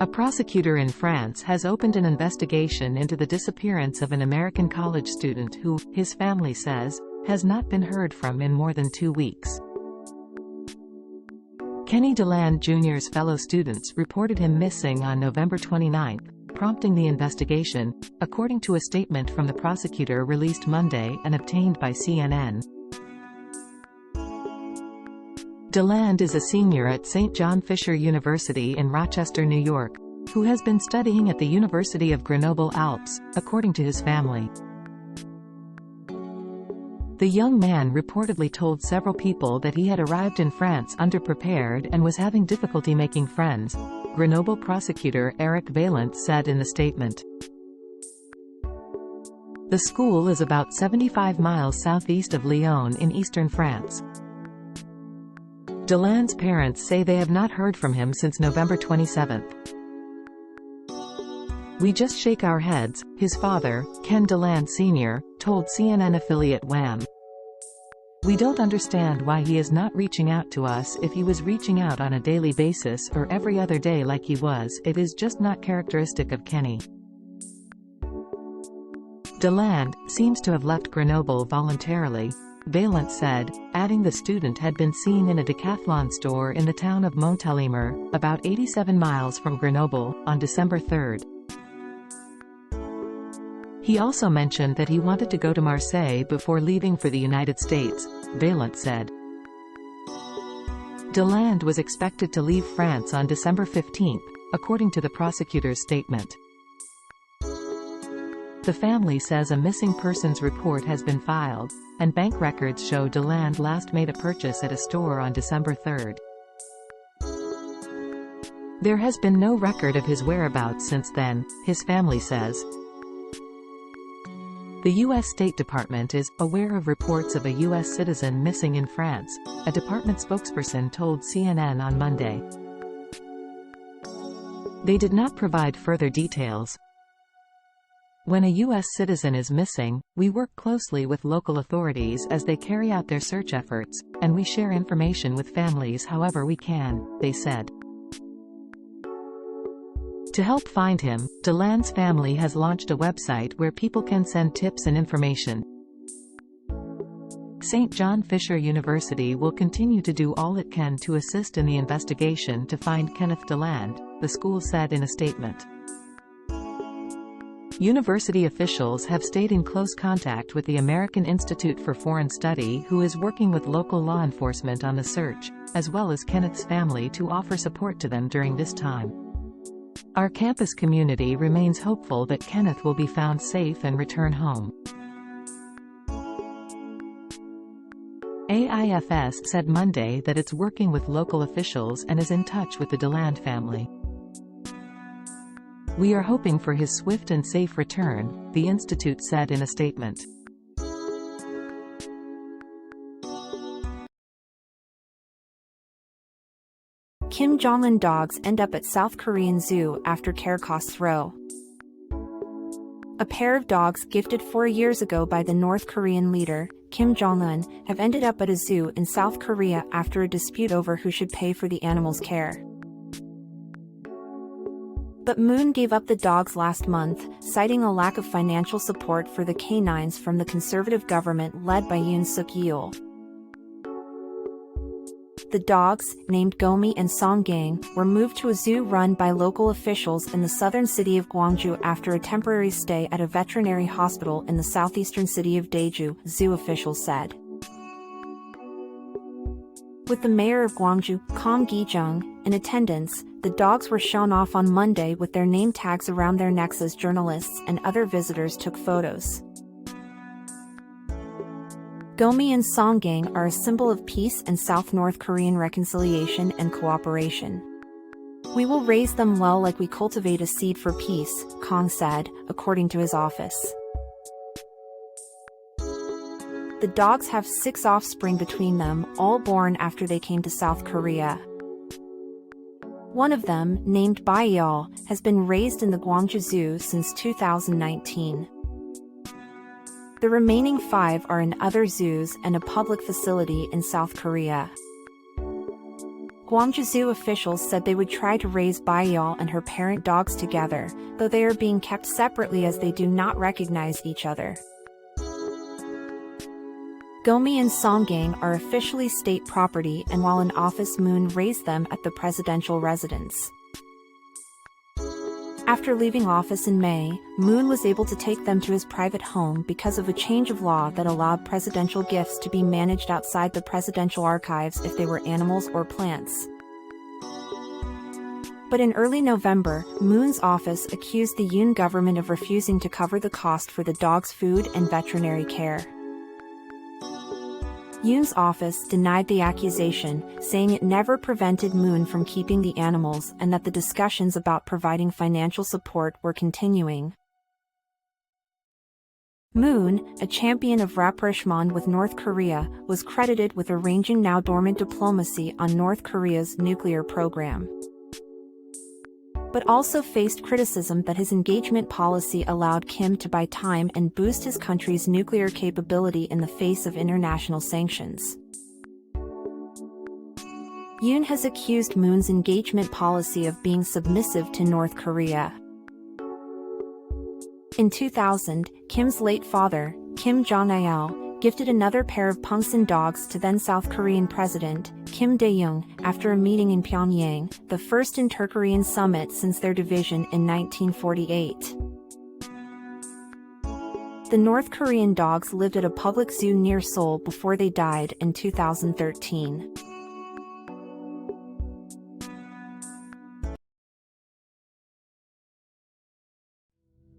A prosecutor in France has opened an investigation into the disappearance of an American college student who, his family says, has not been heard from in more than 2 weeks. Kenny DeLand Jr.'s fellow students reported him missing on November 29, prompting the investigation, according to a statement from the prosecutor released Monday and obtained by CNN. DeLand is a senior at St. John Fisher University in Rochester, New York, who has been studying at the University of Grenoble-Alpes, according to his family. The young man reportedly told several people that he had arrived in France underprepared and was having difficulty making friends, Grenoble prosecutor Eric Vallant said in the statement. The school is about 75 miles southeast of Lyon in eastern France. DeLand's parents say they have not heard from him since November 27. "We just shake our heads," his father, Ken DeLand Sr., told CNN affiliate Wham! "We don't understand why he is not reaching out to us. If he was reaching out on a daily basis or every other day like he was, it is just not characteristic of Kenny." DeLand seems to have left Grenoble voluntarily, Vallant said, adding the student had been seen in a Decathlon store in the town of Montélimar, about 87 miles from Grenoble, on December 3. He also mentioned that he wanted to go to Marseille before leaving for the United States, Vallant said. DeLand was expected to leave France on December 15, according to the prosecutor's statement. The family says a missing persons report has been filed, and bank records show DeLand last made a purchase at a store on December 3. There has been no record of his whereabouts since then, his family says. The U.S. State Department is aware of reports of a U.S. citizen missing in France, a department spokesperson told CNN on Monday. They did not provide further details. "When a U.S. citizen is missing, we work closely with local authorities as they carry out their search efforts, and we share information with families however we can," they said. To help find him, DeLand's family has launched a website where people can send tips and information. St. John Fisher University will continue to do all it can to assist in the investigation to find Kenneth DeLand, the school said in a statement. University officials have stayed in close contact with the American Institute for Foreign Study, who is working with local law enforcement on the search, as well as Kenneth's family to offer support to them during this time. "Our campus community remains hopeful that Kenneth will be found safe and return home." AIFS said Monday that it's working with local officials and is in touch with the DeLand family. "We are hoping for his swift and safe return," the institute said in a statement. Kim Jong-un dogs end up at South Korean zoo after care costs throw. A pair of dogs gifted 4 years ago by the North Korean leader, Kim Jong-un, have ended up at a zoo in South Korea after a dispute over who should pay for the animals' care. But Moon gave up the dogs last month, citing a lack of financial support for the canines from the conservative government led by Yoon Suk-yeol. The dogs, named Gomi and Songgang, were moved to a zoo run by local officials in the southern city of Gwangju after a temporary stay at a veterinary hospital in the southeastern city of Daeju, zoo officials said. With the mayor of Gwangju, Kam Gi-jung, in attendance, the dogs were shown off on Monday with their name tags around their necks as journalists and other visitors took photos. Gomi and Songgang are a symbol of peace and South-North Korean reconciliation and cooperation. "We will raise them well like we cultivate a seed for peace," Kong said, according to his office. The dogs have 6 offspring between them, all born after they came to South Korea. One of them, named Baeyeol, has been raised in the Gwangju Zoo since 2019. The remaining 5 are in other zoos and a public facility in South Korea. Guangzhou officials said they would try to raise Baiyao and her parent dogs together, though they are being kept separately as they do not recognize each other. Gomi and Songgang are officially state property, and while in office, Moon raised them at the presidential residence. After leaving office in May, Moon was able to take them to his private home because of a change of law that allowed presidential gifts to be managed outside the presidential archives if they were animals or plants. But in early November, Moon's office accused the Yoon government of refusing to cover the cost for the dog's food and veterinary care. Yoon's office denied the accusation, saying it never prevented Moon from keeping the animals and that the discussions about providing financial support were continuing. Moon, a champion of rapprochement with North Korea, was credited with arranging now-dormant diplomacy on North Korea's nuclear program, but also faced criticism that his engagement policy allowed Kim to buy time and boost his country's nuclear capability in the face of international sanctions. Yoon has accused Moon's engagement policy of being submissive to North Korea. In 2000, Kim's late father, Kim Jong-il, gifted another pair of Pungsan dogs to then South Korean President Kim Dae-jung after a meeting in Pyongyang, the first inter-Korean summit since their division in 1948. The North Korean dogs lived at a public zoo near Seoul before they died in 2013.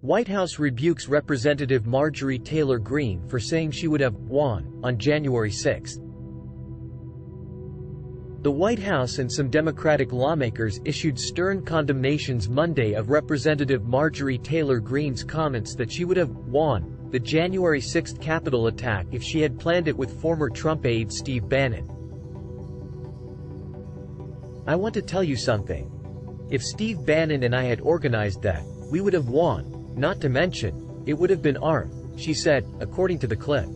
White House rebukes Representative Marjorie Taylor Greene for saying she would have won on January 6. The White House and some Democratic lawmakers issued stern condemnations Monday of Representative Marjorie Taylor Greene's comments that she would have won the January 6 Capitol attack if she had planned it with former Trump aide Steve Bannon. "I want to tell you something. If Steve Bannon and I had organized that, we would have won. Not to mention, it would have been armed," she said, according to the clip.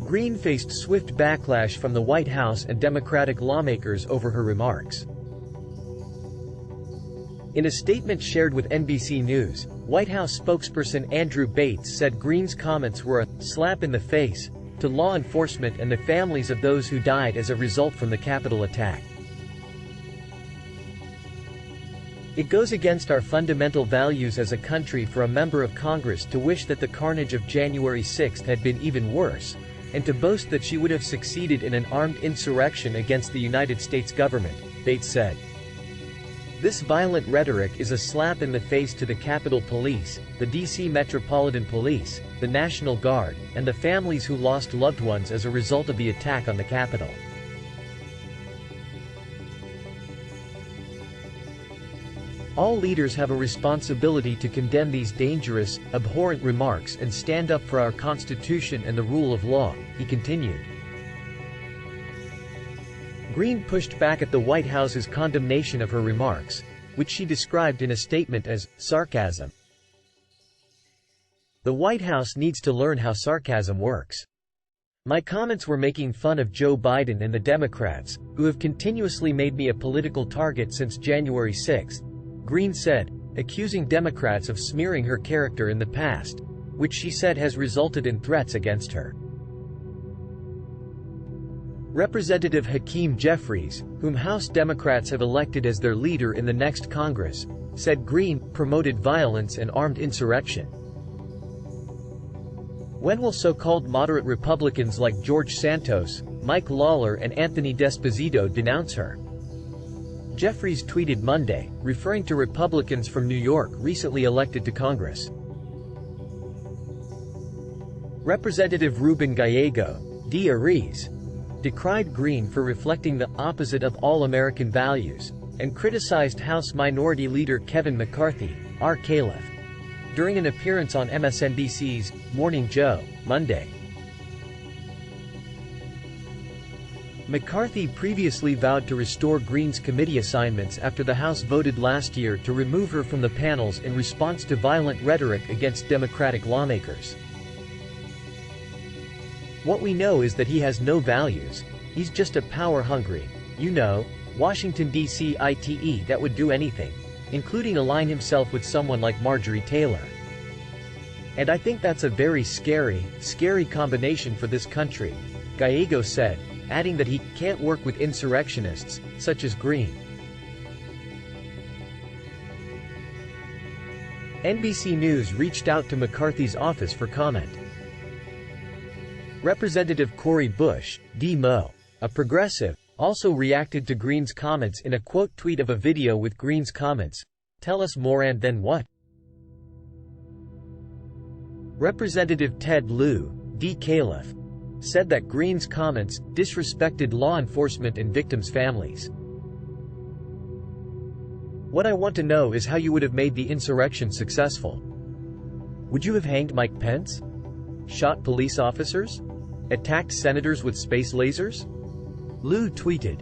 Greene faced swift backlash from the White House and Democratic lawmakers over her remarks. In a statement shared with NBC News, White House spokesperson Andrew Bates said Greene's comments were a slap in the face to law enforcement and the families of those who died as a result from the Capitol attack. "It goes against our fundamental values as a country for a member of Congress to wish that the carnage of January 6 had been even worse, and to boast that she would have succeeded in an armed insurrection against the United States government," Bates said. "This violent rhetoric is a slap in the face to the Capitol Police, the D.C. Metropolitan Police, the National Guard, and the families who lost loved ones as a result of the attack on the Capitol." "All leaders have a responsibility to condemn these dangerous, abhorrent remarks and stand up for our Constitution and the rule of law," he continued. Greene pushed back at the White House's condemnation of her remarks, which she described in a statement as sarcasm. "The White House needs to learn how sarcasm works. My comments were making fun of Joe Biden and the Democrats, who have continuously made me a political target since January 6, Greene said, accusing Democrats of smearing her character in the past, which she said has resulted in threats against her. Representative Hakeem Jeffries, whom House Democrats have elected as their leader in the next Congress, said Greene promoted violence and armed insurrection. When will so-called moderate Republicans like George Santos, Mike Lawler and Anthony D'Esposito denounce her? Jeffries tweeted Monday, referring to Republicans from New York recently elected to Congress. Representative Ruben Gallego, D. Ariz, decried Greene for reflecting the opposite of all American values, and criticized House Minority Leader Kevin McCarthy, R. Califf, during an appearance on MSNBC's Morning Joe, Monday. McCarthy previously vowed to restore Greene's committee assignments after the House voted last year to remove her from the panels in response to violent rhetoric against Democratic lawmakers. "What we know is that he has no values. He's just a power-hungry, Washington, D.C. ite that would do anything, including align himself with someone like Marjorie Taylor. And I think that's a very scary combination for this country, Gallego said, adding that he can't work with insurrectionists, such as Greene. NBC News reached out to McCarthy's office for comment. Representative Cori Bush, D-Mo, a progressive, also reacted to Greene's comments in a quote tweet of a video with Greene's comments. Tell us more and then what? Representative Ted Lieu, D. Califf, said that Greene's comments disrespected law enforcement and victims' families. What I want to know is how you would have made the insurrection successful. Would you have hanged Mike Pence? Shot police officers? Attacked senators with space lasers? Lieu tweeted,